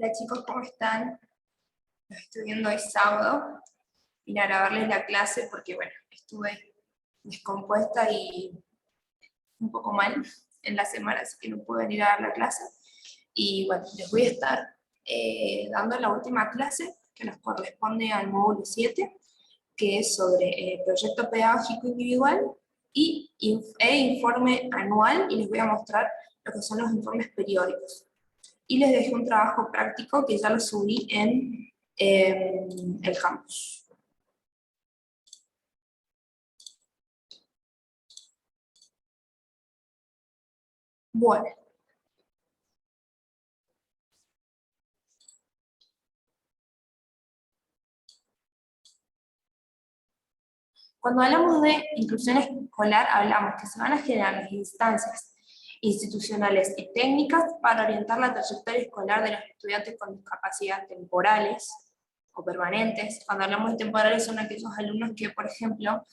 Hola chicos, ¿cómo están? Los estoy viendo hoy sábado. Vine a grabarles la clase porque, bueno, estuve descompuesta y un poco mal en la semana, así que no pude venir a dar la clase. Y bueno, les voy a estar dando la última clase que nos corresponde al módulo 7, que es sobre proyecto pedagógico individual e informe anual, y les voy a mostrar lo que son los informes periódicos. Y les dejé un trabajo práctico que ya lo subí en el campus. Bueno, cuando hablamos de inclusión escolar, hablamos que se van a generar las instancias institucionales y técnicas para orientar la trayectoria escolar de los estudiantes con discapacidad temporales o permanentes. Cuando hablamos de temporales son aquellos alumnos que, por ejemplo,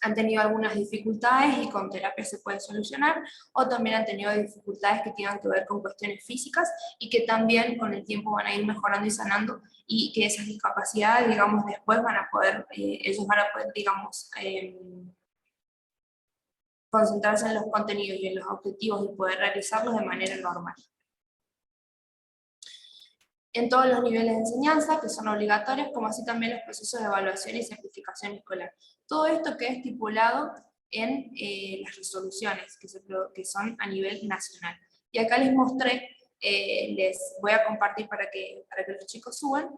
han tenido algunas dificultades y con terapia se puede solucionar, o también han tenido dificultades que tengan que ver con cuestiones físicas y que también con el tiempo van a ir mejorando y sanando, y que esas discapacidades, digamos, después van a poder, ellos van a poder, digamos, concentrarse en los contenidos y en los objetivos y poder realizarlos de manera normal. En todos los niveles de enseñanza, que son obligatorios, como así también los procesos de evaluación y certificación escolar. Todo esto queda estipulado en las resoluciones, que son a nivel nacional. Y acá les mostré, les voy a compartir para que los chicos suban,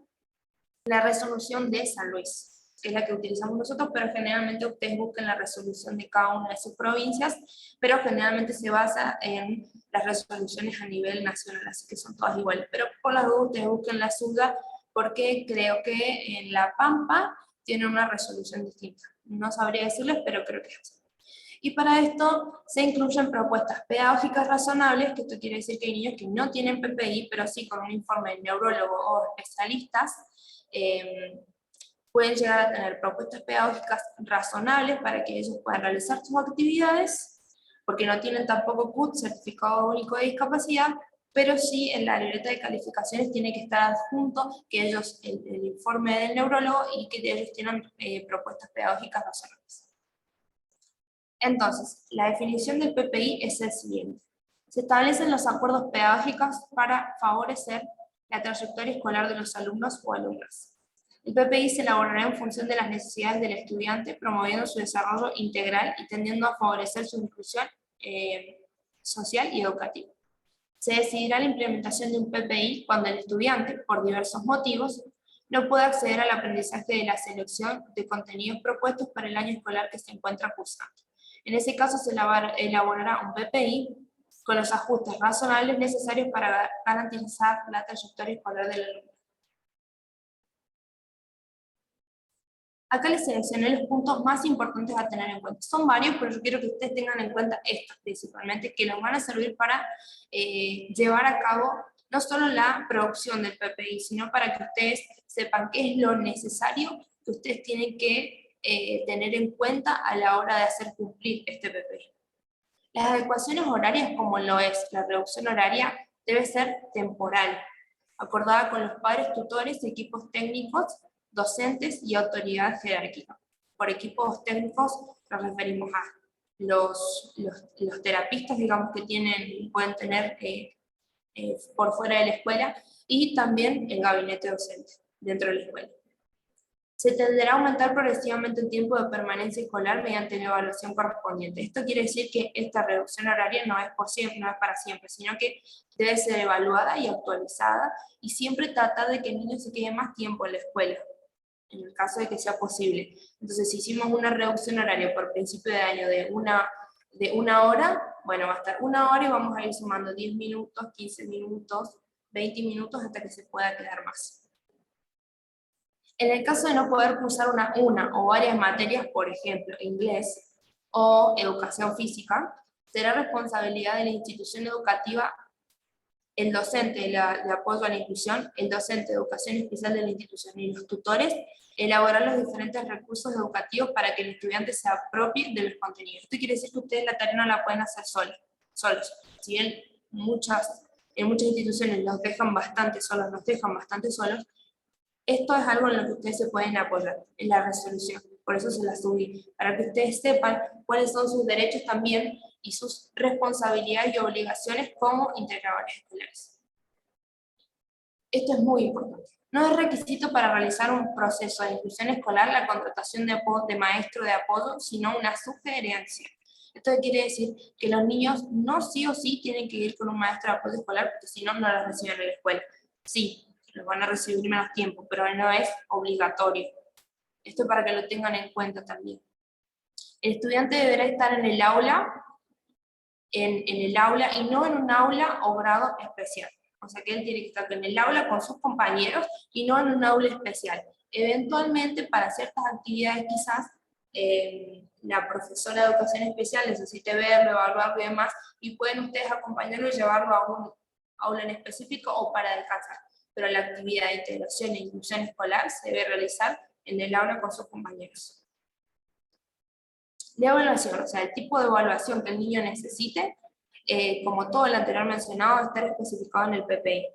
la resolución de San Luis, que es la que utilizamos nosotros, pero generalmente ustedes buscan la resolución de cada una de sus provincias, pero generalmente se basa en las resoluciones a nivel nacional, así que son todas iguales. Pero por las dudas ustedes busquen la suya, porque creo que en La Pampa tiene una resolución distinta. No sabría decirles, pero creo que es así. Y para esto se incluyen propuestas pedagógicas razonables, que esto quiere decir que hay niños que no tienen PPI, pero sí con un informe de neurólogo o especialistas, pueden llegar a tener propuestas pedagógicas razonables para que ellos puedan realizar sus actividades, porque no tienen tampoco CUT, Certificado Único de Discapacidad, pero sí en la libreta de calificaciones tiene que estar adjunto que ellos, el informe del neurólogo, y que ellos tienen propuestas pedagógicas razonables. Entonces, la definición del PPI es el siguiente. Se establecen los acuerdos pedagógicos para favorecer la trayectoria escolar de los alumnos o alumnas. El PPI se elaborará en función de las necesidades del estudiante, promoviendo su desarrollo integral y tendiendo a favorecer su inclusión social y educativa. Se decidirá la implementación de un PPI cuando el estudiante, por diversos motivos, no pueda acceder al aprendizaje de la selección de contenidos propuestos para el año escolar que se encuentra cursando. En ese caso se elaborará un PPI con los ajustes razonables necesarios para garantizar la trayectoria escolar del alumno. Acá les seleccioné los puntos más importantes a tener en cuenta. Son varios, pero yo quiero que ustedes tengan en cuenta estos principalmente, que les van a servir para llevar a cabo no solo la producción del PPI, sino para que ustedes sepan qué es lo necesario que ustedes tienen que tener en cuenta a la hora de hacer cumplir este PPI. Las adecuaciones horarias, como lo es la reducción horaria, debe ser temporal, acordada con los padres, tutores, equipos técnicos, docentes y autoridad jerárquica. Por equipos técnicos nos referimos a los terapistas, digamos, que pueden tener por fuera de la escuela, y también el gabinete docente dentro de la escuela. Se tenderá a aumentar progresivamente el tiempo de permanencia escolar mediante la evaluación correspondiente. Esto quiere decir que esta reducción horaria no es por siempre, no es para siempre, sino que debe ser evaluada y actualizada, y siempre tratar de que el niño se quede más tiempo en la escuela, en el caso de que sea posible. Entonces, si hicimos una reducción horaria por principio de año de una hora, bueno, va a estar una hora y vamos a ir sumando 10 minutos, 15 minutos, 20 minutos hasta que se pueda quedar más. En el caso de no poder cursar una o varias materias, por ejemplo, inglés o educación física, será responsabilidad de la institución educativa, el docente de apoyo a la inclusión, el docente de educación especial de la institución y los tutores, elaborar los diferentes recursos educativos para que el estudiante se apropie de los contenidos. Esto quiere decir que ustedes la tarea no la pueden hacer solos. Si bien muchas en muchas instituciones los dejan bastante solos, nos dejan bastante solos, esto es algo en lo que ustedes se pueden apoyar, en la resolución. Por eso se la subí, para que ustedes sepan cuáles son sus derechos también y sus responsabilidades y obligaciones como integradores escolares. Esto es muy importante. No es requisito para realizar un proceso de inclusión escolar la contratación de maestro de apoyo, sino una sugerencia. Esto quiere decir que los niños no sí o sí tienen que ir con un maestro de apoyo escolar, porque si no, no los reciben en la escuela. Sí, los van a recibir menos tiempo, pero no es obligatorio. Esto para que lo tengan en cuenta también. El estudiante deberá estar en el aula, en el aula y no en un aula o grado especial. O sea que él tiene que estar en el aula con sus compañeros y no en un aula especial. Eventualmente, para ciertas actividades quizás, la profesora de educación especial necesite verlo, evaluarlo y demás, y pueden ustedes acompañarlo y llevarlo a un aula en específico o para descansar. Pero la actividad de integración e inclusión escolar se debe realizar en el aula con sus compañeros. La evaluación, o sea, el tipo de evaluación que el niño necesite, como todo lo anterior mencionado, está especificado en el PPI.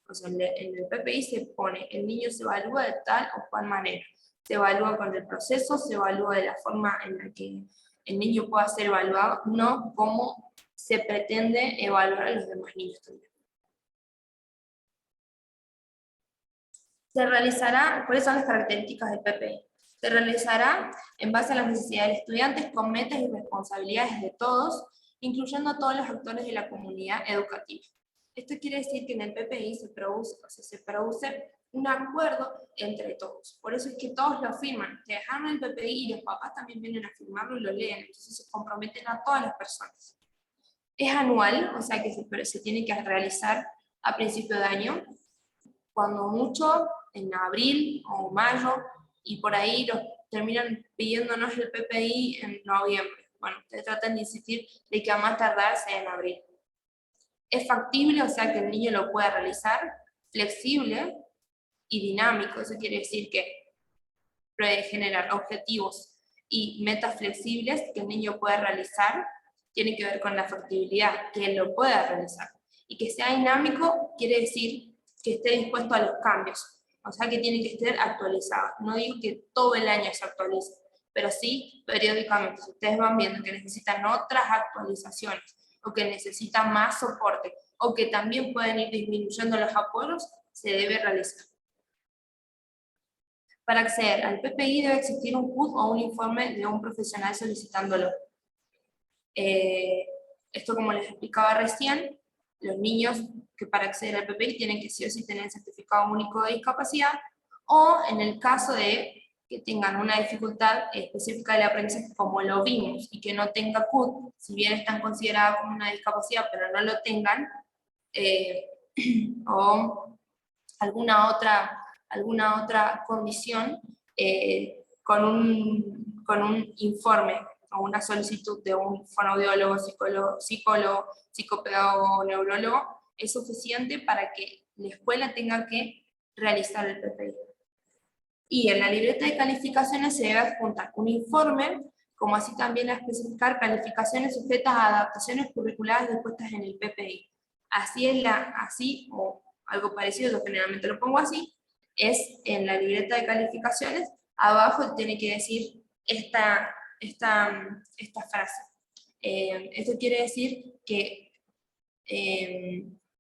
O sea, en el PPI se pone, el niño se evalúa de tal o cual manera. Se evalúa con el proceso, se evalúa de la forma en la que el niño pueda ser evaluado, no como se pretende evaluar a los demás niños también. Se realizará, ¿cuáles son las características del PPI? Se realizará en base a las necesidades del estudiante, con metas y responsabilidades de todos, incluyendo a todos los actores de la comunidad educativa. Esto quiere decir que en el PPI se produce un acuerdo entre todos. Por eso es que todos lo firman. Te dejaron el PPI y los papás también vienen a firmarlo y lo leen. Entonces se comprometen a todas las personas. Es anual, o sea que se tiene que realizar a principio de año, cuando mucho, en abril o mayo, y por ahí los terminan pidiéndonos el PPI en noviembre. Bueno, ustedes tratan de insistir de que a más tardar sea en abril. Es factible, o sea que el niño lo pueda realizar, flexible y dinámico. Eso quiere decir que puede generar objetivos y metas flexibles que el niño pueda realizar. Tiene que ver con la factibilidad, que él lo pueda realizar. Y que sea dinámico quiere decir que esté dispuesto a los cambios. O sea que tiene que estar actualizado. No digo que todo el año se actualice, pero sí periódicamente. Si ustedes van viendo que necesitan otras actualizaciones, o que necesitan más soporte, o que también pueden ir disminuyendo los apoyos, se debe realizar. Para acceder al PPI debe existir un CUT o un informe de un profesional solicitándolo. Esto, como les explicaba recién, los niños que para acceder al PPI tienen que sí o sí tener el certificado único de discapacidad, o en el caso de que tengan una dificultad específica del aprendizaje, como lo vimos, y que no tenga CUT, si bien están consideradas como una discapacidad, pero no lo tengan, o alguna otra condición, con un informe o una solicitud de un fonoaudiólogo, psicólogo, psicopedagogo o neurólogo, es suficiente para que la escuela tenga que realizar el PPI. Y en la libreta de calificaciones se debe adjuntar un informe, como así también a especificar calificaciones sujetas a adaptaciones curriculares dispuestas en el PPI. Así o algo parecido, yo generalmente lo pongo así, es en la libreta de calificaciones, abajo tiene que decir esta frase. Esto quiere decir que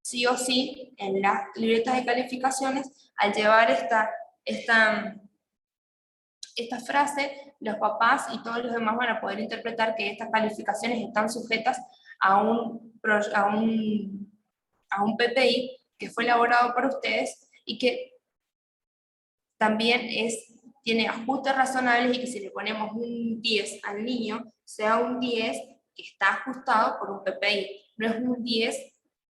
sí o sí, en las libretas de calificaciones, al llevar esta frase, los papás y todos los demás van a poder interpretar que estas calificaciones están sujetas a un PPI que fue elaborado por ustedes y que también tiene ajustes razonables, y que si le ponemos un 10 al niño, sea un 10 que está ajustado por un PPI, no es un 10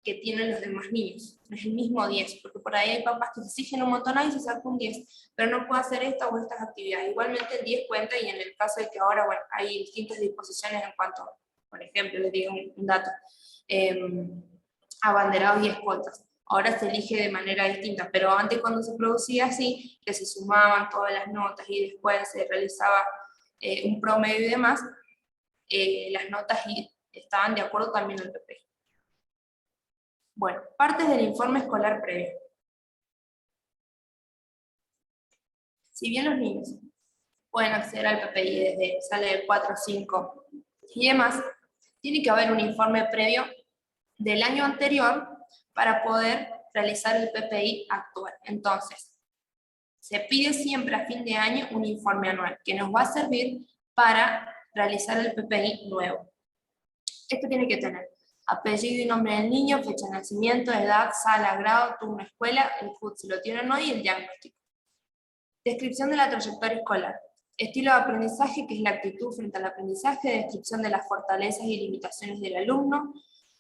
que tienen los demás niños, no es el mismo 10, porque por ahí hay papás que se exigen un montón y se saca un 10, pero no puede hacer esta o estas actividades. Igualmente el 10 cuenta, y en el caso de que ahora, bueno, hay distintas disposiciones en cuanto, por ejemplo, les digo un dato, abanderados y escoltas. Ahora se elige de manera distinta, pero antes, cuando se producía así, que se sumaban todas las notas y después se realizaba un promedio y demás, las notas estaban de acuerdo también al PPI. Bueno, partes del informe escolar previo. Si bien los niños pueden acceder al PPI desde sale del 4, 5 y demás, tiene que haber un informe previo del año anterior para poder realizar el PPI actual. Entonces, se pide siempre a fin de año un informe anual que nos va a servir para realizar el PPI nuevo. Esto tiene que tener apellido y nombre del niño, fecha de nacimiento, edad, sala, grado, turno, escuela, el CUT si lo tienen hoy y el diagnóstico. Descripción de la trayectoria escolar. Estilo de aprendizaje, que es la actitud frente al aprendizaje, descripción de las fortalezas y limitaciones del alumno,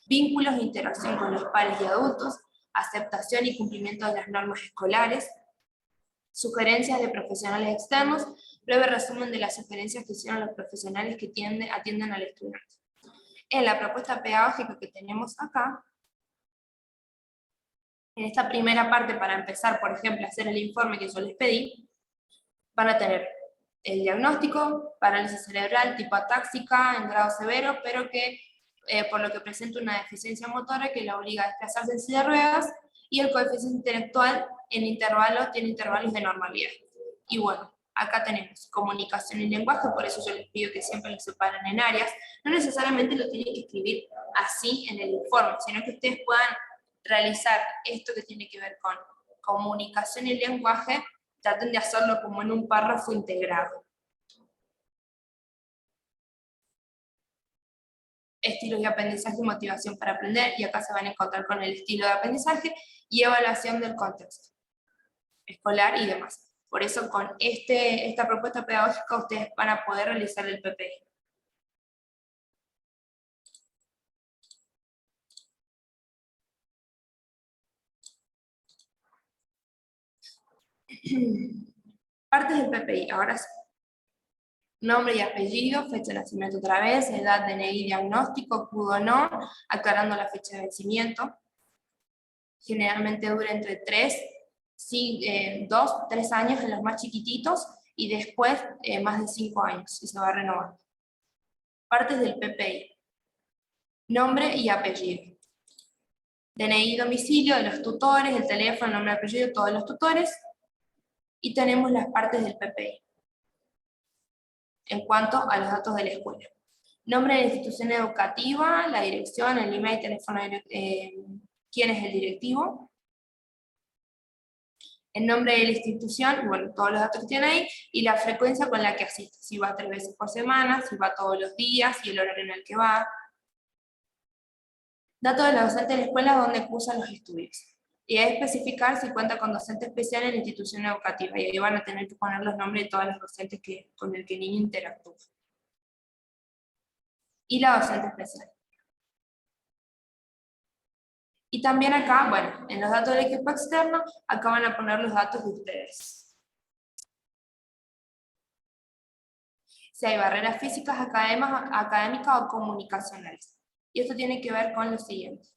vínculos e interacción con los pares y adultos, aceptación y cumplimiento de las normas escolares, sugerencias de profesionales externos, breve resumen de las sugerencias que hicieron los profesionales que atienden al estudiante. En la propuesta pedagógica que tenemos acá, en esta primera parte, para empezar, por ejemplo, a hacer el informe que yo les pedí, van a tener el diagnóstico, parálisis cerebral tipo atáxica en grado severo, pero que por lo que presenta una deficiencia motora que la obliga a desplazarse en silla de ruedas, y el coeficiente intelectual en intervalos, tiene intervalos de normalidad. Y bueno, acá tenemos comunicación y lenguaje, por eso yo les pido que siempre lo separen en áreas. No necesariamente lo tienen que escribir así en el informe, sino que ustedes puedan realizar esto que tiene que ver con comunicación y lenguaje, traten de hacerlo como en un párrafo integrado. Estilos de aprendizaje y motivación para aprender, y acá se van a encontrar con el estilo de aprendizaje y evaluación del contexto escolar y demás. Por eso con esta propuesta pedagógica ustedes van a poder realizar el PPI. Partes del PPI, ahora sí. Nombre y apellido, fecha de nacimiento otra vez, edad, DNI, diagnóstico, CUD o no, aclarando la fecha de vencimiento. Generalmente dura entre 2, 3 años en los más chiquititos, y después más de 5 años, y se va renovando. Partes del PPI. Nombre y apellido. DNI, domicilio de los tutores, el teléfono, nombre y apellido de todos los tutores. Y tenemos las partes del PPI. En cuanto a los datos de la escuela. Nombre de la institución educativa, la dirección, el email, teléfono, quién es el directivo. El nombre de la institución, bueno, todos los datos que tiene ahí, y la frecuencia con la que asiste, si va 3 veces por semana, si va todos los días, y el horario en el que va. Datos de la docente de la escuela donde cursan los estudios. Y hay que especificar si cuenta con docente especial en la institución educativa, y ahí van a tener que poner los nombres de todos los docentes con el que el niño interactúa. Y la docente especial. Y también acá, bueno, en los datos del equipo externo, acá van a poner los datos de ustedes. Si hay barreras físicas, académicas o comunicacionales. Y esto tiene que ver con lo siguiente.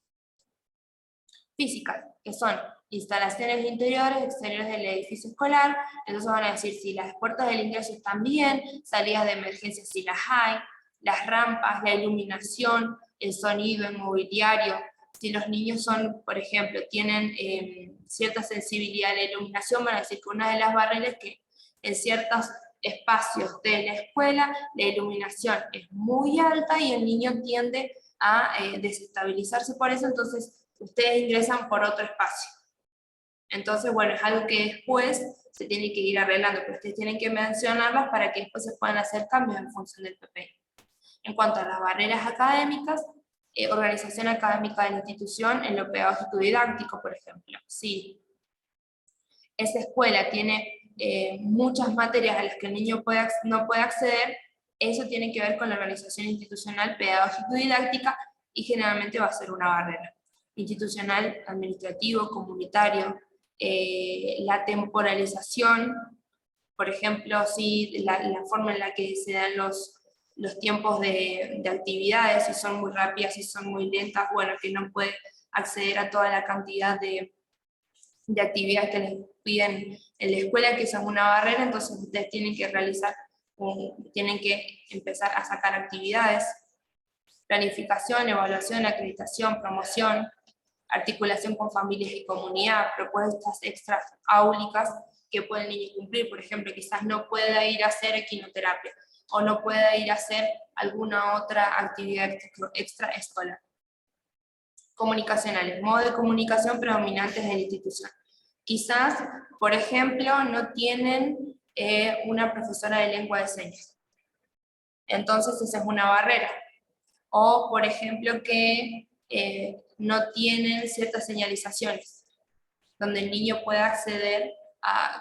Físicas, que son instalaciones interiores, exteriores del edificio escolar. Entonces van a decir si las puertas del ingreso están bien, salidas de emergencia si las hay, las rampas, la iluminación, el sonido, el mobiliario. Si los niños son, por ejemplo, tienen cierta sensibilidad a la iluminación, van a decir que una de las barreras es que en ciertos espacios de la escuela la iluminación es muy alta y el niño tiende a desestabilizarse por eso, entonces ustedes ingresan por otro espacio. Entonces, bueno, es algo que después se tiene que ir arreglando, pero ustedes tienen que mencionarlas para que después se puedan hacer cambios en función del PPI. En cuanto a las barreras académicas, organización académica de la institución en lo pedagógico didáctico, por ejemplo. Si esa escuela tiene muchas materias a las que el niño no puede acceder, eso tiene que ver con la organización institucional pedagógico didáctica y generalmente va a ser una barrera. Institucional, administrativo, comunitario, la temporalización, por ejemplo, si la forma en la que se dan los tiempos de actividades, si son muy rápidas, si son muy lentas, bueno, que no puede acceder a toda la cantidad de actividades que les piden en la escuela, que son una barrera, entonces ustedes tienen que tienen que empezar a sacar actividades, planificación, evaluación, acreditación, promoción, articulación con familias y comunidad, propuestas extras áulicas que puede el niño cumplir. Por ejemplo, quizás no pueda ir a hacer equinoterapia, o no pueda ir a hacer alguna otra actividad extraescolar. Comunicacionales, modos de comunicación predominantes de la institución. Quizás, por ejemplo, no tienen una profesora de lengua de señas. Entonces esa es una barrera. O, por ejemplo, que no tienen ciertas señalizaciones, donde el niño pueda acceder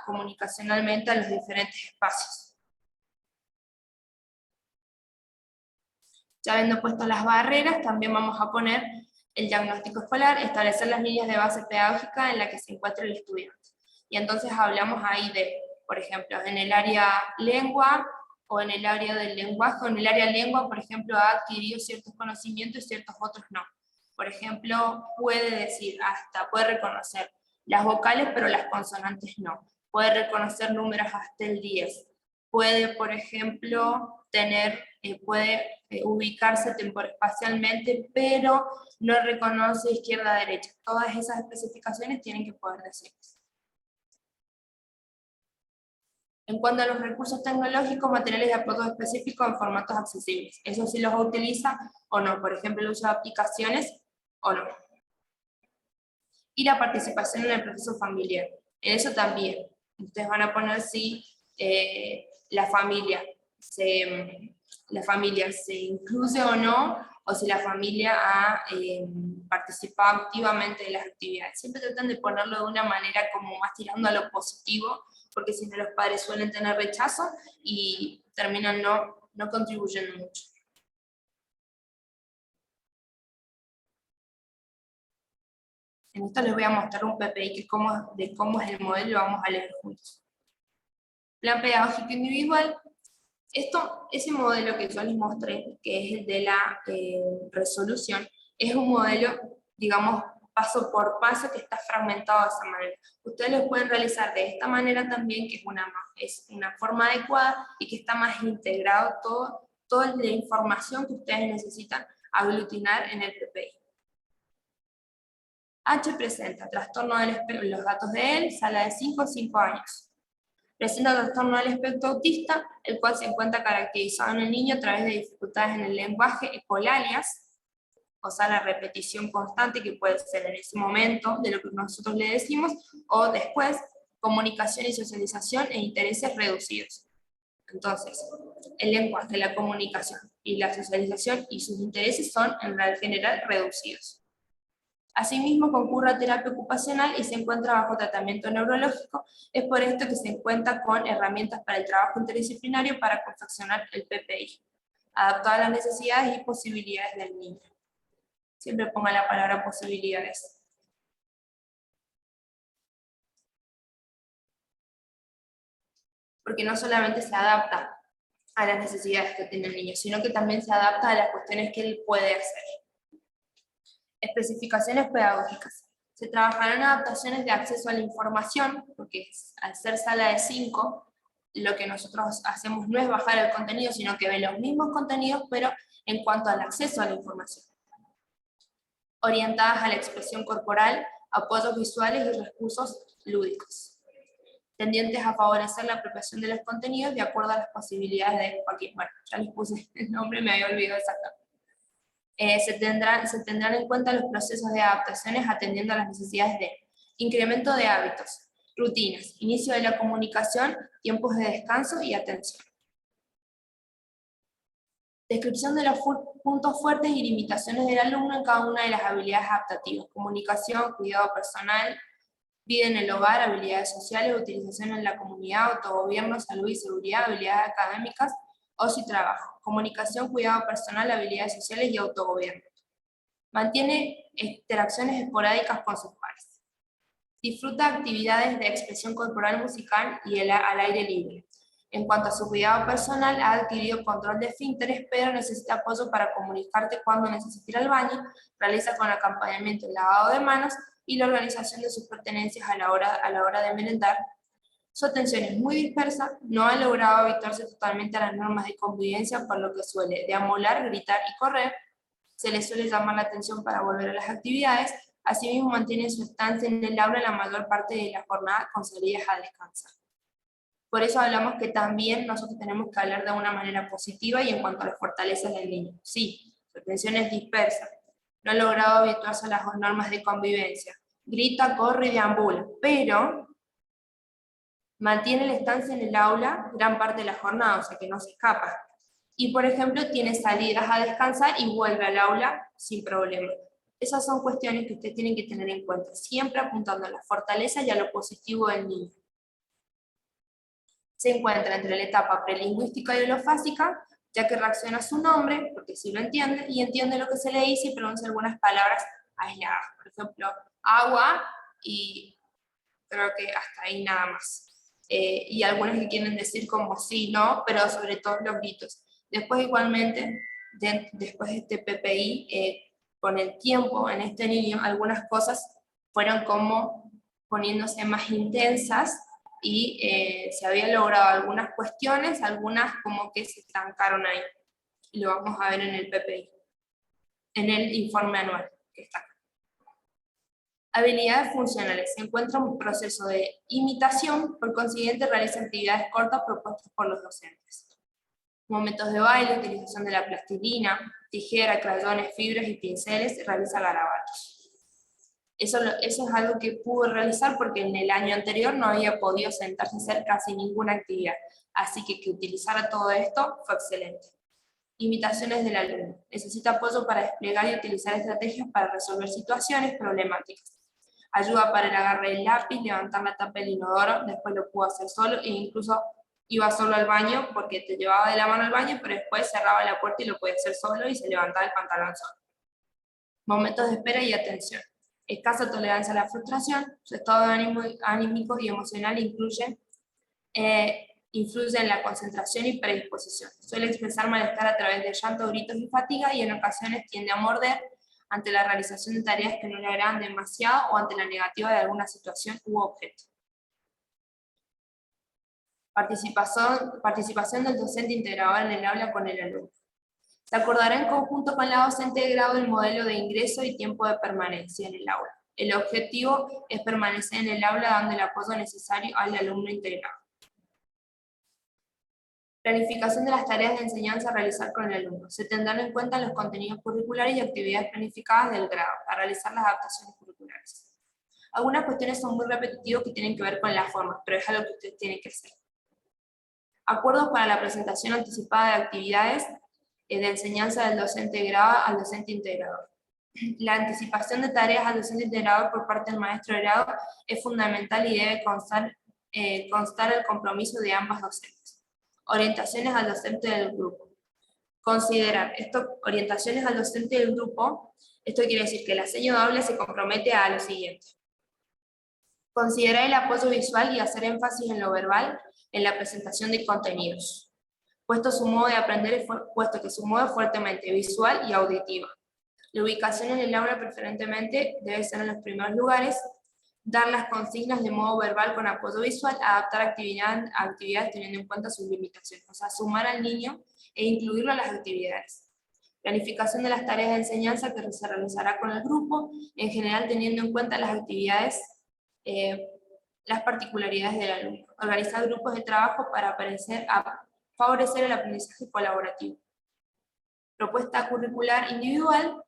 comunicacionalmente a los diferentes espacios. Ya habiendo puesto las barreras, también vamos a poner el diagnóstico escolar, establecer las líneas de base pedagógica en la que se encuentra el estudiante. Y entonces hablamos ahí de, por ejemplo, en el área lengua, o en el área del lenguaje, o en el área lengua, por ejemplo, ha adquirido ciertos conocimientos y ciertos otros no. Por ejemplo, puede decir puede reconocer las vocales, pero las consonantes no. Puede reconocer números hasta el 10. Puede, por ejemplo, puede ubicarse temporespacialmente, pero no reconoce izquierda-derecha. Todas esas especificaciones tienen que poder decirse. En cuanto a los recursos tecnológicos, materiales de apoyo específicos en formatos accesibles. Eso sí los utiliza o no. Por ejemplo, el uso de aplicaciones o no. Y la participación en el proceso familiar. En eso también. Ustedes van a poner si la familia se incluye o no, o si la familia ha participado activamente de las actividades. Siempre tratan de ponerlo de una manera como más tirando a lo positivo, porque si no los padres suelen tener rechazo y terminan no contribuyendo mucho. En esto les voy a mostrar un PPI de cómo es el modelo y lo vamos a leer juntos. Plan pedagógico individual. Ese modelo que yo les mostré, que es el de la resolución, es un modelo, digamos, paso por paso que está fragmentado de esa manera. Ustedes lo pueden realizar de esta manera también, que es una forma adecuada y que está más integrado toda la información que ustedes necesitan aglutinar en el PPI. H presenta trastorno del espectro, los datos de él, sala de 5 años. Presenta trastorno del espectro autista, el cual se encuentra caracterizado en el niño a través de dificultades en el lenguaje, ecolalias, o sea, la repetición constante que puede ser en ese momento de lo que nosotros le decimos, o después, comunicación y socialización e intereses reducidos. Entonces, el lenguaje, la comunicación y la socialización y sus intereses son en general reducidos. Asimismo, concurre a terapia ocupacional y se encuentra bajo tratamiento neurológico. Es por esto que se cuenta con herramientas para el trabajo interdisciplinario para confeccionar el PPI, adaptado a las necesidades y posibilidades del niño. Siempre ponga la palabra posibilidades. Porque no solamente se adapta a las necesidades que tiene el niño, sino que también se adapta a las cuestiones que él puede hacer. Especificaciones pedagógicas. Se trabajarán adaptaciones de acceso a la información, porque al ser sala de 5, lo que nosotros hacemos no es bajar el contenido, sino que ve los mismos contenidos, pero en cuanto al acceso a la información. Orientadas a la expresión corporal, apoyos visuales y recursos lúdicos. Tendientes a favorecer la apropiación de los contenidos de acuerdo a las posibilidades de... Aquí, bueno, ya les puse el nombre, me había olvidado exactamente. Se tendrán en cuenta los procesos de adaptaciones atendiendo a las necesidades de incremento de hábitos, rutinas, inicio de la comunicación, tiempos de descanso y atención. Descripción de los puntos fuertes y limitaciones del alumno en cada una de las habilidades adaptativas: comunicación, cuidado personal, vida en el hogar, habilidades sociales, utilización en la comunidad, autogobierno, salud y seguridad, habilidades académicas, ocio y trabajo, comunicación, cuidado personal, habilidades sociales y autogobierno. Mantiene interacciones esporádicas con sus pares. Disfruta actividades de expresión corporal musical y al aire libre. En cuanto a su cuidado personal, ha adquirido control de esfínteres, pero necesita apoyo para comunicarte cuando necesita ir al baño, realiza con acompañamiento el lavado de manos y la organización de sus pertenencias a la hora de merendar. Su atención es muy dispersa, no ha logrado habituarse totalmente a las normas de convivencia, por lo que suele deambular, gritar y correr. Se le suele llamar la atención para volver a las actividades, Asimismo, mantienen su estancia en el aula la mayor parte de la jornada con salidas a descansar. Por eso hablamos que también nosotros tenemos que hablar de una manera positiva y en cuanto a las fortalezas del niño. Sí, su atención es dispersa, no ha logrado habituarse a las normas de convivencia, grita, corre y deambula, pero mantiene la estancia en el aula gran parte de la jornada, o sea que no se escapa. Y por ejemplo, tiene salidas a descansar y vuelve al aula sin problema. Esas son cuestiones que ustedes tienen que tener en cuenta, siempre apuntando a la fortaleza y a lo positivo del niño. Se encuentra entre la etapa prelingüística y holofásica, ya que reacciona a su nombre, porque sí lo entiende, y entiende lo que se le dice y pronuncia algunas palabras aisladas. Por ejemplo, agua, y creo que hasta ahí nada más. Y algunas que quieren decir como sí, no, pero sobre todo los gritos. Después igualmente, después de este PPI, con el tiempo en este niño, algunas cosas fueron como poniéndose más intensas, y se habían logrado algunas cuestiones, algunas como que se estancaron ahí. Y lo vamos a ver en el PPI, en el informe anual que está acá. Habilidades funcionales. Se encuentra un proceso de imitación, por consiguiente realiza actividades cortas propuestas por los docentes. Momentos de baile, utilización de la plastilina, tijera, crayones, fibras y pinceles, realiza garabatos. Eso es algo que pudo realizar porque en el año anterior no había podido sentarse a hacer casi ninguna actividad, así que utilizara todo esto fue excelente. Imitaciones del alumno. Necesita apoyo para desplegar y utilizar estrategias para resolver situaciones problemáticas. Ayuda para el agarre del lápiz, levantar la tapa del inodoro, después lo pudo hacer solo e incluso iba solo al baño porque te llevaba de la mano al baño, pero después cerraba la puerta y lo podía hacer solo y se levantaba el pantalón solo. Momentos de espera y atención. Escasa tolerancia a la frustración, su estado de ánimo, anímico y emocional influye en la concentración y predisposición. Suele expresar malestar a través de llanto, gritos y fatiga, y en ocasiones tiende a morder ante la realización de tareas que no le agradan demasiado o ante la negativa de alguna situación u objeto. Participación del docente integrador en el aula con el alumno. Se acordará en conjunto con la docente de grado el modelo de ingreso y tiempo de permanencia en el aula. El objetivo es permanecer en el aula dando el apoyo necesario al alumno integrado. Planificación de las tareas de enseñanza a realizar con el alumno. Se tendrán en cuenta los contenidos curriculares y actividades planificadas del grado para realizar las adaptaciones curriculares. Algunas cuestiones son muy repetitivas que tienen que ver con la forma, pero es algo que ustedes tienen que hacer. Acuerdos para la presentación anticipada de actividades de enseñanza del docente de grado al docente integrador. La anticipación de tareas al docente integrador por parte del maestro de grado es fundamental y debe constar el compromiso de ambas docentes. Orientaciones al docente del grupo. Considerar orientaciones al docente del grupo, esto quiere decir que la seño doble se compromete a lo siguiente. Considerar el apoyo visual y hacer énfasis en lo verbal en la presentación de contenidos, puesto que su modo es fuertemente visual y auditivo. La ubicación en el aula preferentemente debe ser en los primeros lugares, dar las consignas de modo verbal con apoyo visual, adaptar actividades teniendo en cuenta sus limitaciones, o sea, sumar al niño e incluirlo en las actividades. Planificación de las tareas de enseñanza que se realizará con el grupo, en general teniendo en cuenta las actividades, las particularidades del alumno. Organizar grupos de trabajo para favorecer el aprendizaje colaborativo. Propuesta curricular individual.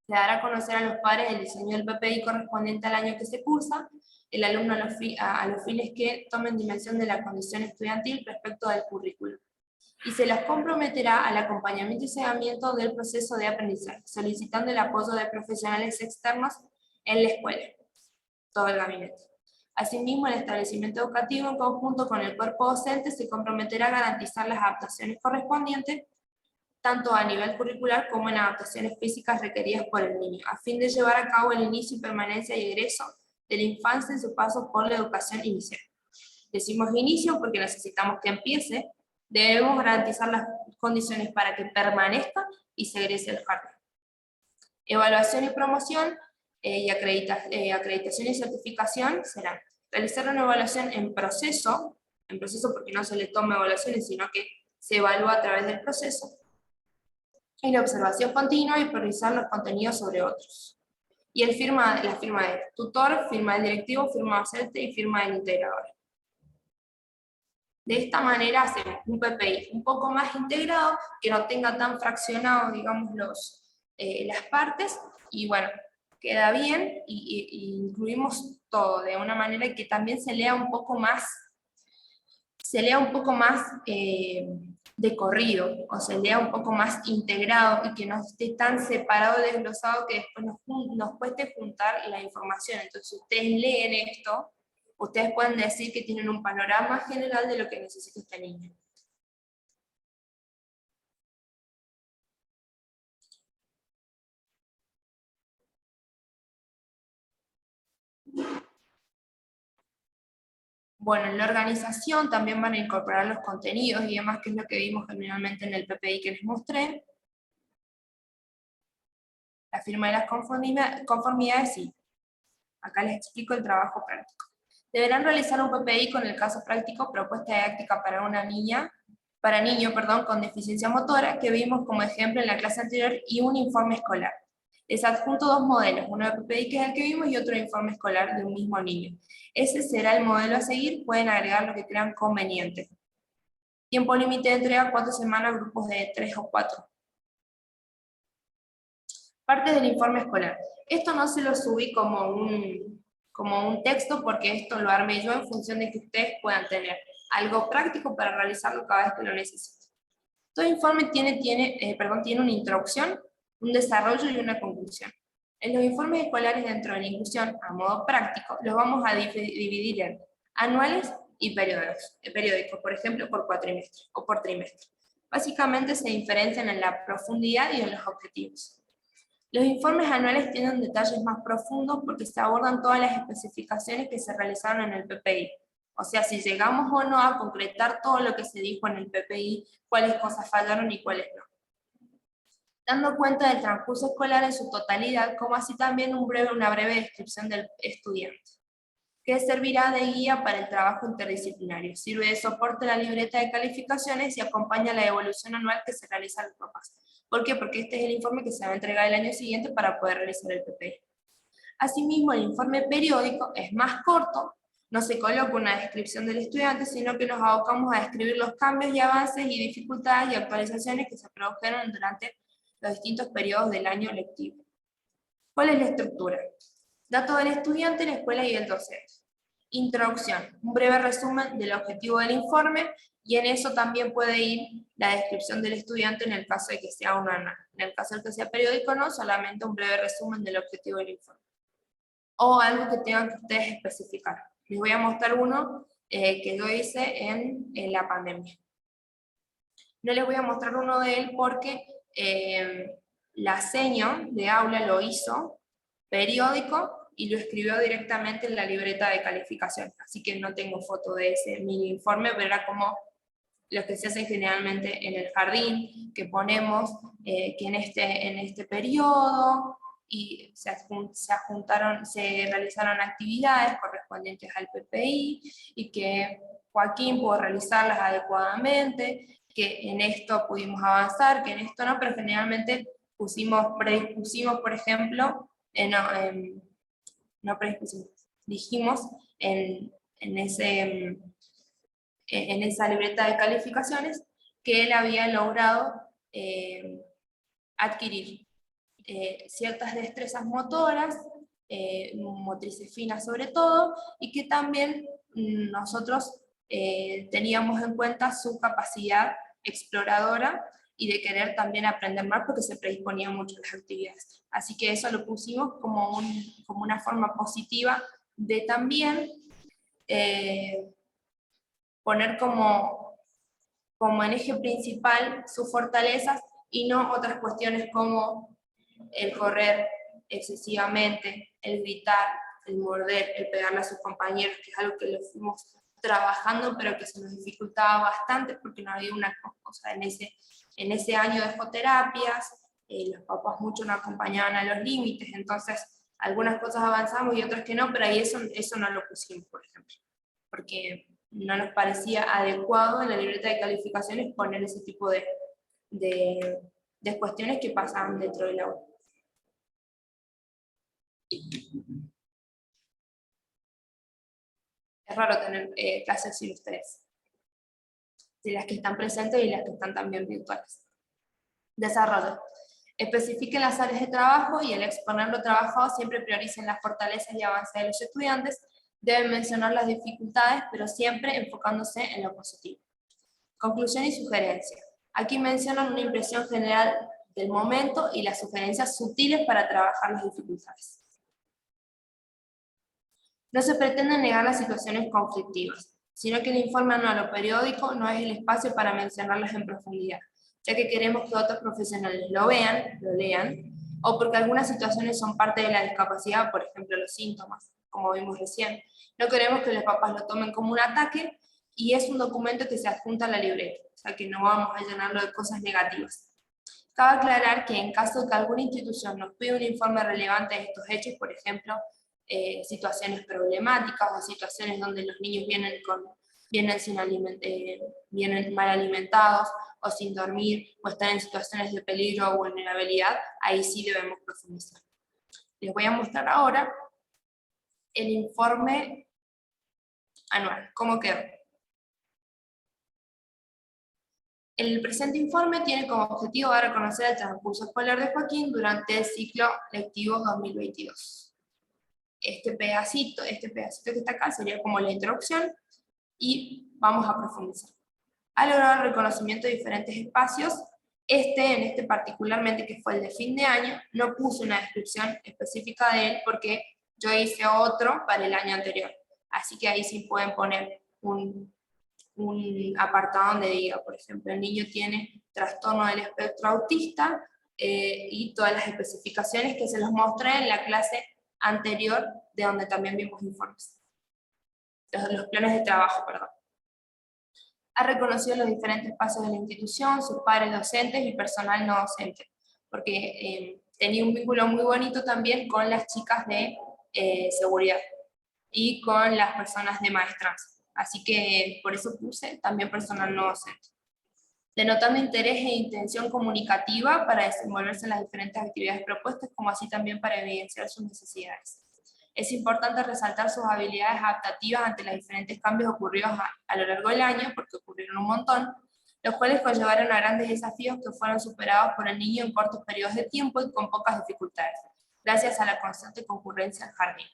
Se dará a conocer a los padres el diseño del PPI correspondiente al año que se cursa, el alumno a los fines que tomen dimensión de la condición estudiantil respecto del currículo. Y se los comprometerá al acompañamiento y seguimiento del proceso de aprendizaje, solicitando el apoyo de profesionales externos en la escuela, todo el gabinete. Asimismo, el establecimiento educativo en conjunto con el cuerpo docente se comprometerá a garantizar las adaptaciones correspondientes tanto a nivel curricular como en adaptaciones físicas requeridas por el niño, a fin de llevar a cabo el inicio y permanencia y egreso de la infancia en su paso por la educación inicial. Decimos inicio porque necesitamos que empiece, debemos garantizar las condiciones para que permanezca y se egrese el jardín. Evaluación y promoción y acreditación y certificación serán realizar una evaluación en proceso porque no se le toma evaluaciones, sino que se evalúa a través del proceso, y la observación continua y priorizar los contenidos sobre otros. Y la firma del tutor, firma del directivo, firma docente y firma del integrador. De esta manera hacemos un PPI un poco más integrado, que no tenga tan fraccionado, digamos, las partes, y bueno, queda bien, y incluimos todo de una manera que también se lea un poco más de corrido, o se lea un poco más integrado, y que no esté tan separado y desglosado que después nos cueste juntar la información. Entonces, si ustedes leen esto, ustedes pueden decir que tienen un panorama general de lo que necesita este niño. Bueno, en la organización también van a incorporar los contenidos y demás, que es lo que vimos generalmente en el PPI que les mostré. La firma de las conformidades, sí. Acá les explico el trabajo práctico. Deberán realizar un PPI con el caso práctico, propuesta didáctica para niño, con deficiencia motora, que vimos como ejemplo en la clase anterior, y un informe escolar. Les adjunto dos modelos, uno de PPI que es el que vimos y otro de informe escolar de un mismo niño. Ese será el modelo a seguir, pueden agregar lo que crean conveniente. Tiempo límite de entrega, 4 semanas, grupos de 3 o 4. Partes del informe escolar. Esto no se lo subí como un texto, porque esto lo armé yo en función de que ustedes puedan tener algo práctico para realizarlo cada vez que lo necesiten. Todo informe tiene una introducción, un desarrollo y una conclusión. En los informes escolares dentro de la inclusión, a modo práctico, los vamos a dividir en anuales y periódicos, por ejemplo, por cuatrimestre o por trimestre. Básicamente se diferencian en la profundidad y en los objetivos. Los informes anuales tienen detalles más profundos porque se abordan todas las especificaciones que se realizaron en el PPI. O sea, si llegamos o no a concretar todo lo que se dijo en el PPI, cuáles cosas fallaron y cuáles no. Dando cuenta del transcurso escolar en su totalidad, como así también una breve descripción del estudiante, que servirá de guía para el trabajo interdisciplinario. Sirve de soporte a la libreta de calificaciones y acompaña la evaluación anual que se realiza a los papás. ¿Por qué? Porque este es el informe que se va a entregar el año siguiente para poder realizar el PPI. Asimismo, el informe periódico es más corto, no se coloca una descripción del estudiante, sino que nos abocamos a describir los cambios y avances y dificultades y actualizaciones que se produjeron durante los distintos periodos del año lectivo. ¿Cuál es la estructura? Datos del estudiante, la escuela y el docente. Introducción, un breve resumen del objetivo del informe, y en eso también puede ir la descripción del estudiante en el caso de que sea un anual. En el caso de que sea periódico, no, solamente un breve resumen del objetivo del informe. O algo que tengan que ustedes especificar. Les voy a mostrar uno que yo hice en la pandemia. No les voy a mostrar uno de él porque la seño de aula lo hizo periódico y lo escribió directamente en la libreta de calificación. Así que no tengo foto de ese mini informe, pero era como los que se hacen generalmente en el jardín, que ponemos que en este periodo, y se realizaron actividades correspondientes al PPI, y que Joaquín pudo realizarlas adecuadamente, que en esto pudimos avanzar, que en esto no, pero generalmente predispusimos, por ejemplo, dijimos en esa libreta de calificaciones que él había logrado adquirir ciertas destrezas motoras, motrices finas sobre todo, y que también nosotros teníamos en cuenta su capacidad exploradora y de querer también aprender más, porque se predisponía mucho a las actividades. Así que eso lo pusimos como una forma positiva de también poner como en eje principal sus fortalezas, y no otras cuestiones como el correr excesivamente, el gritar, el morder, el pegarle a sus compañeros, que es algo que lo fuimos trabajando, pero que se nos dificultaba bastante porque no había una cosa en ese año de ecoterapias, los papás mucho no acompañaban a los límites, entonces algunas cosas avanzamos y otras que no, pero ahí eso no lo pusimos, por ejemplo, porque no nos parecía adecuado en la libreta de calificaciones poner ese tipo de cuestiones que pasaban dentro del aula. Es raro tener clases sin ustedes, de las que están presentes y las que están también virtuales. Desarrollo. Especifiquen las áreas de trabajo y al exponer lo trabajado siempre prioricen las fortalezas y avances de los estudiantes. Deben mencionar las dificultades, pero siempre enfocándose en lo positivo. Conclusión y sugerencia. Aquí mencionan una impresión general del momento y las sugerencias sutiles para trabajar las dificultades. No se pretende negar las situaciones conflictivas, sino que el informe anual o periódico no es el espacio para mencionarlas en profundidad, ya que queremos que otros profesionales lo vean, lo lean, o porque algunas situaciones son parte de la discapacidad, por ejemplo los síntomas, como vimos recién. No queremos que los papás lo tomen como un ataque, y es un documento que se adjunta a la libreta, o sea que no vamos a llenarlo de cosas negativas. Cabe aclarar que en caso de que alguna institución nos pida un informe relevante de estos hechos, por ejemplo, situaciones problemáticas o situaciones donde los niños vienen mal alimentados o sin dormir o están en situaciones de peligro o vulnerabilidad, ahí sí debemos profundizar. Les voy a mostrar ahora el informe anual, cómo quedó. El presente informe tiene como objetivo dar a conocer el transcurso escolar de Joaquín durante el ciclo lectivo 2022. Este pedacito que está acá sería como la introducción y vamos a profundizar. Ha logrado el reconocimiento de diferentes espacios. En este particularmente, que fue el de fin de año, no puse una descripción específica de él porque yo hice otro para el año anterior. Así que ahí sí pueden poner un apartado donde diga, por ejemplo, el niño tiene trastorno del espectro autista y todas las especificaciones que se los mostré en la clase anterior, de donde también vimos informes. Los planes de trabajo, perdón. Ha reconocido los diferentes pasos de la institución, sus pares docentes y personal no docente, porque tenía un vínculo muy bonito también con las chicas de seguridad y con las personas de maestranza. Así que por eso puse también personal no docente. Denotando interés e intención comunicativa para desenvolverse en las diferentes actividades propuestas, como así también para evidenciar sus necesidades. Es importante resaltar sus habilidades adaptativas ante los diferentes cambios ocurridos a lo largo del año, porque ocurrieron un montón, los cuales conllevaron a grandes desafíos que fueron superados por el niño en cortos periodos de tiempo y con pocas dificultades, gracias a la constante concurrencia al jardín.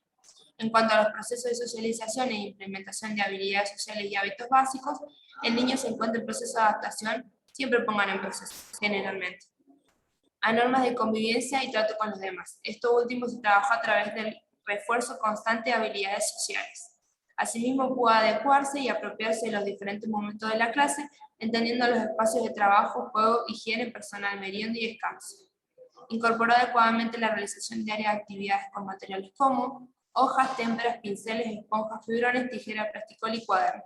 En cuanto a los procesos de socialización e implementación de habilidades sociales y hábitos básicos, el niño se encuentra en proceso de adaptación, siempre pongan en proceso, generalmente, a normas de convivencia y trato con los demás. Esto último se trabajó a través del refuerzo constante de habilidades sociales. Asimismo, pudo adecuarse y apropiarse de los diferentes momentos de la clase, entendiendo los espacios de trabajo, juego, higiene personal, merienda y descanso. Incorporó adecuadamente la realización diaria de actividades con materiales como hojas, témperas, pinceles, esponjas, fibrones, tijera, plasticol y cuaderno.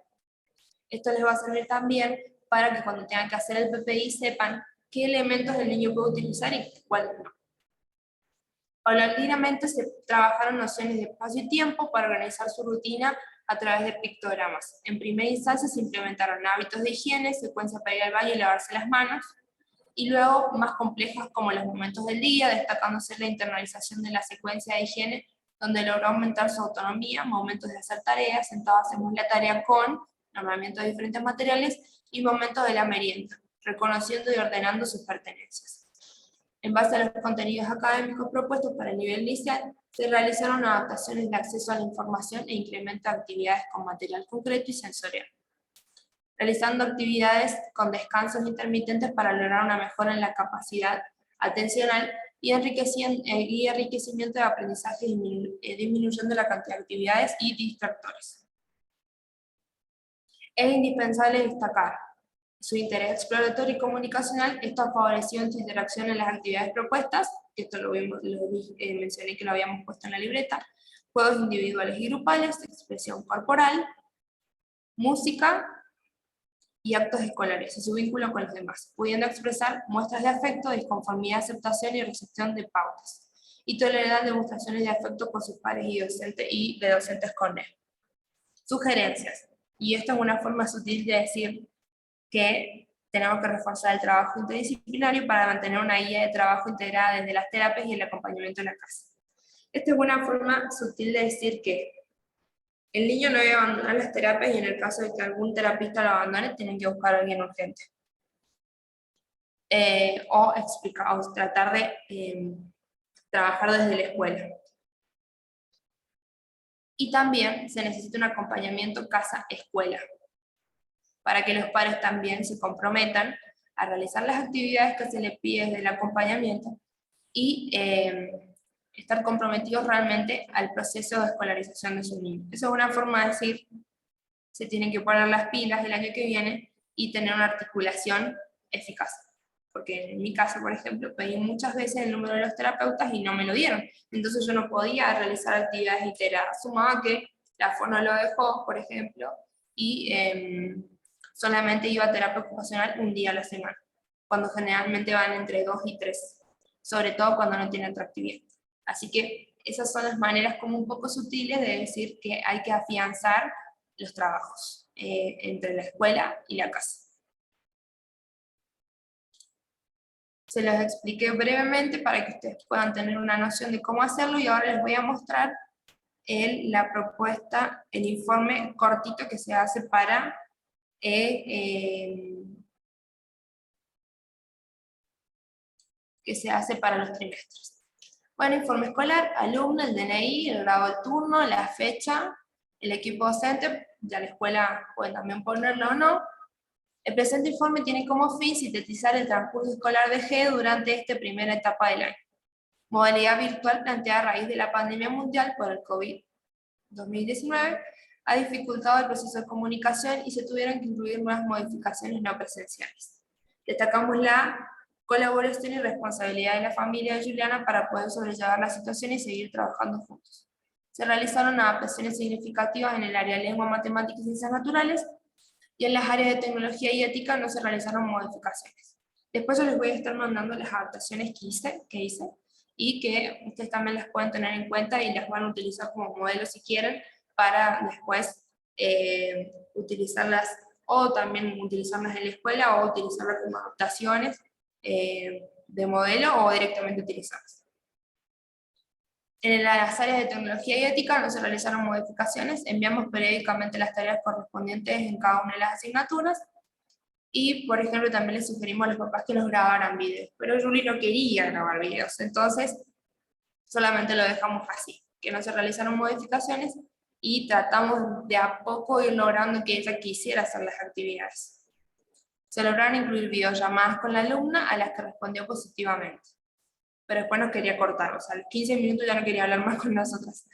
Esto les va a servir también para que cuando tengan que hacer el PPI sepan qué elementos el niño puede utilizar y cuáles no. Paulatinamente se trabajaron nociones de espacio y tiempo para organizar su rutina a través de pictogramas. En primera instancia se implementaron hábitos de higiene, secuencia para ir al baño y lavarse las manos, y luego más complejas como los momentos del día, destacándose la internalización de la secuencia de higiene, donde logró aumentar su autonomía, momentos de hacer tareas, sentado hacemos la tarea con, nombramiento de diferentes materiales, y momentos de la merienda, reconociendo y ordenando sus pertenencias. En base a los contenidos académicos propuestos para el nivel inicial, se realizaron adaptaciones de acceso a la información e incremento de actividades con material concreto y sensorial, realizando actividades con descansos intermitentes para lograr una mejora en la capacidad atencional y enriquecimiento de aprendizaje, disminuyendo la cantidad de actividades y distractores. Es indispensable destacar su interés exploratorio y comunicacional. Esto ha favorecido en su interacción en las actividades propuestas, esto mencioné que lo habíamos puesto en la libreta, juegos individuales y grupales, expresión corporal, música y actos escolares, y su vínculo con los demás, pudiendo expresar muestras de afecto, disconformidad, aceptación y recepción de pautas, y tolerar demostraciones de afecto con sus pares y de docentes con él. Sugerencias, y esto es una forma sutil de decir que tenemos que reforzar el trabajo interdisciplinario para mantener una guía de trabajo integrada desde las terapias y el acompañamiento en la casa. Esta es una forma sutil de decir que El niño no debe abandonar las terapias y en el caso de que algún terapista lo abandone, tienen que buscar a alguien urgente. O tratar de trabajar desde la escuela. Y también se necesita un acompañamiento casa-escuela, para que los padres también se comprometan a realizar las actividades que se les pide desde el acompañamiento y estar comprometidos realmente al proceso de escolarización de su niño. Eso es una forma de decir, se tienen que poner las pilas el año que viene y tener una articulación eficaz. Porque en mi caso, por ejemplo, pedí muchas veces el número de los terapeutas y no me lo dieron. Entonces yo no podía realizar actividades iteradas. Sumaba que la FO no lo dejó, por ejemplo, y solamente iba a terapia ocupacional un día a la semana, cuando generalmente van entre 2 y 3, sobre todo cuando no tiene atractividad. Así que esas son las maneras como un poco sutiles de decir que hay que afianzar los trabajos entre la escuela y la casa. Se los expliqué brevemente para que ustedes puedan tener una noción de cómo hacerlo y ahora les voy a mostrar la propuesta, el informe cortito que se hace para los trimestres. Bueno, informe escolar, alumno, el DNI, el grado de turno, la fecha, el equipo docente, ya la escuela puede también ponerlo o no. El presente informe tiene como fin sintetizar el transcurso escolar de G durante esta primera etapa del año. Modalidad virtual planteada a raíz de la pandemia mundial por el COVID-2019 ha dificultado el proceso de comunicación y se tuvieron que incluir nuevas modificaciones no presenciales. Destacamos la colaboración y responsabilidad de la familia de Juliana para poder sobrellevar la situación y seguir trabajando juntos. Se realizaron adaptaciones significativas en el área de lengua, matemáticas y ciencias naturales, y en las áreas de tecnología y ética no se realizaron modificaciones. Después yo les voy a estar mandando las adaptaciones que hice y que ustedes también las pueden tener en cuenta y las van a utilizar como modelo si quieren para después utilizarlas o también utilizarlas en la escuela o utilizarlas como adaptaciones de modelo o directamente utilizarlas. En las áreas de tecnología y ética no se realizaron modificaciones, enviamos periódicamente las tareas correspondientes en cada una de las asignaturas, y por ejemplo también les sugerimos a los papás que nos grabaran videos, pero Julie no quería grabar videos, entonces solamente lo dejamos así, que no se realizaron modificaciones, y tratamos de a poco ir logrando que ella quisiera hacer las actividades. Se lograron incluir videollamadas con la alumna a las que respondió positivamente, pero después nos quería cortar, o sea, a los 15 minutos ya no quería hablar más con nosotras.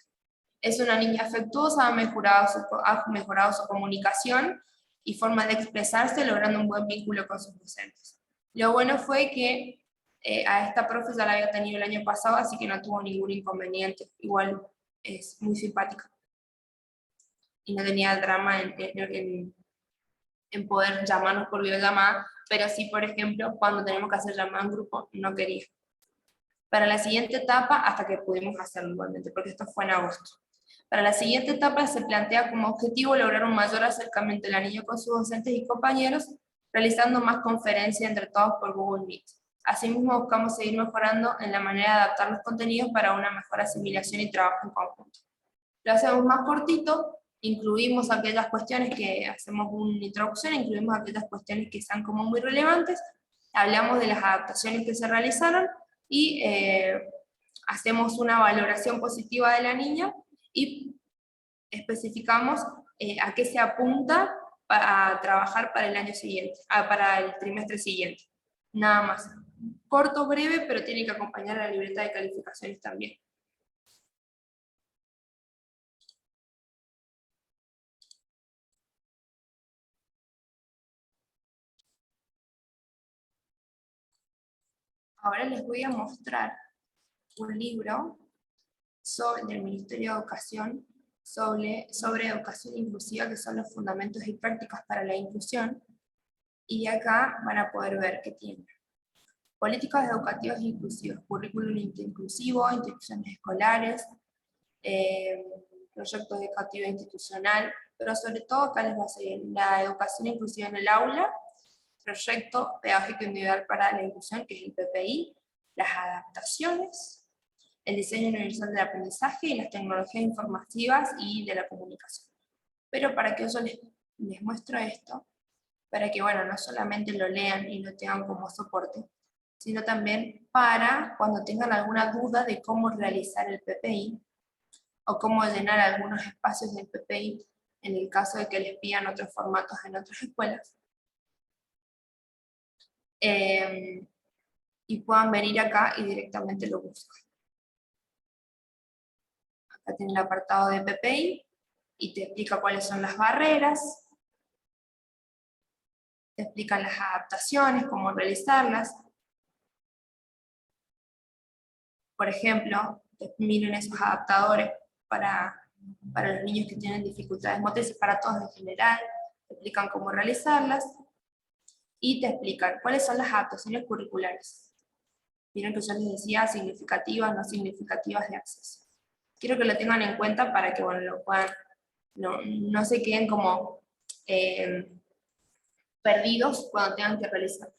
Es una niña afectuosa, ha mejorado su comunicación y forma de expresarse, logrando un buen vínculo con sus docentes. Lo bueno fue que a esta profe ya la había tenido el año pasado, así que no tuvo ningún inconveniente. Igual es muy simpática. Y no tenía drama en poder llamarnos por videollamada, pero sí, por ejemplo, cuando tenemos que hacer llamada en grupo, no quería. Para la siguiente etapa, hasta que pudimos hacerlo igualmente, porque esto fue en agosto. Para la siguiente etapa se plantea como objetivo lograr un mayor acercamiento de la niña con sus docentes y compañeros, realizando más conferencias entre todos por Google Meet. Asimismo, buscamos seguir mejorando en la manera de adaptar los contenidos para una mejor asimilación y trabajo en conjunto. Lo hacemos más cortito, incluimos aquellas cuestiones que hacemos una introducción, incluimos aquellas cuestiones que sean como muy relevantes, hablamos de las adaptaciones que se realizaron y hacemos una valoración positiva de la niña y especificamos a qué se apunta a trabajar para el año siguiente, para el trimestre siguiente. Nada más. Corto, breve, pero tiene que acompañar a la libreta de calificaciones también. Ahora les voy a mostrar un libro del Ministerio de Educación sobre educación inclusiva, que son los fundamentos y prácticas para la inclusión, y acá van a poder ver que tiene políticas educativas inclusivas, currículum inclusivo, instituciones escolares, proyecto educativo institucional, pero sobre todo acá les va a seguir la educación inclusiva en el aula, proyecto pedagógico individual para la inclusión, que es el PPI, las adaptaciones, el diseño universal del aprendizaje y las tecnologías informativas y de la comunicación. Pero para que yo les muestro esto, para que, bueno, no solamente lo lean y lo tengan como soporte, sino también para cuando tengan alguna duda de cómo realizar el PPI, o cómo llenar algunos espacios del PPI, en el caso de que les pidan otros formatos en otras escuelas, y puedan venir acá y directamente lo buscan. Acá tiene el apartado de PPI, y te explica cuáles son las barreras, te explican las adaptaciones, cómo realizarlas. Por ejemplo, miren esos adaptadores para los niños que tienen dificultades motrices, para todos en general, te explican cómo realizarlas, y te explican cuáles son las adaptaciones curriculares. Miren que yo les decía significativas, no significativas de acceso. Quiero que lo tengan en cuenta para que, bueno, lo puedan, no se queden como perdidos cuando tengan que realizar.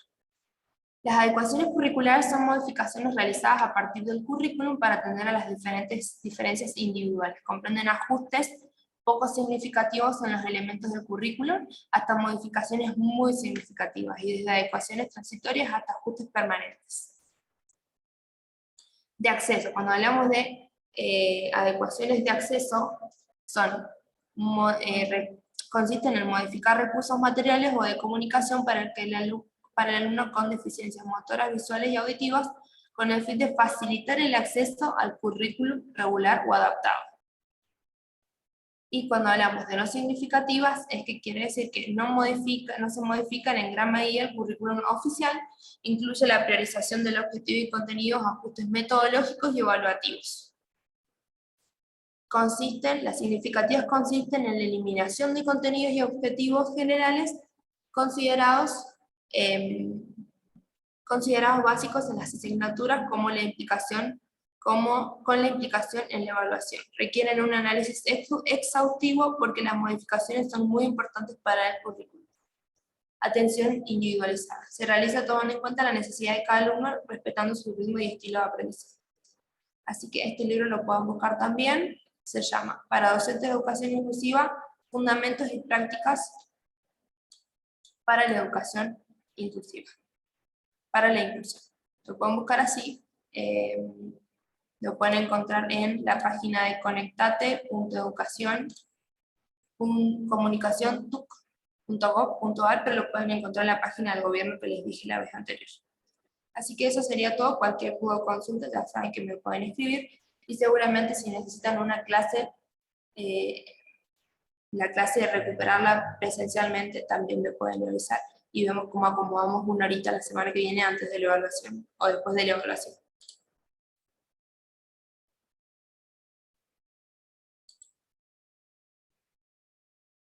Las adecuaciones curriculares son modificaciones realizadas a partir del currículum para atender a las diferentes diferencias individuales. Comprenden ajustes poco significativos en los elementos del currículum hasta modificaciones muy significativas, y desde adecuaciones transitorias hasta ajustes permanentes. De acceso, cuando hablamos de adecuaciones de acceso, consisten en modificar recursos materiales o de comunicación para el alumno con deficiencias motoras, visuales y auditivas, con el fin de facilitar el acceso al currículum regular o adaptado. Y cuando hablamos de no significativas, es que quiere decir que no se modifican en gran medida el currículum oficial, incluye la priorización del objetivo y contenidos, ajustes metodológicos y evaluativos. Las significativas consisten en la eliminación de contenidos y objetivos generales considerados básicos en las asignaturas, con la implicación en la evaluación. Requieren un análisis exhaustivo porque las modificaciones son muy importantes para el currículum. Atención individualizada. Se realiza tomando en cuenta la necesidad de cada alumno, respetando su ritmo y estilo de aprendizaje. Así que este libro lo pueden buscar también. Se llama Para docentes de educación inclusiva, fundamentos y prácticas para la educación inclusiva. Para la inclusión. Lo pueden buscar así. Lo pueden encontrar en la página de conectate.educación.gov.ar, pero lo pueden encontrar en la página del gobierno que les dije la vez anterior. Así que eso sería todo. Cualquier duda o consulta ya saben que me pueden escribir, y seguramente si necesitan una clase, la clase de recuperarla presencialmente, también me pueden avisar y vemos cómo acomodamos una horita la semana que viene antes de la evaluación o después de la evaluación.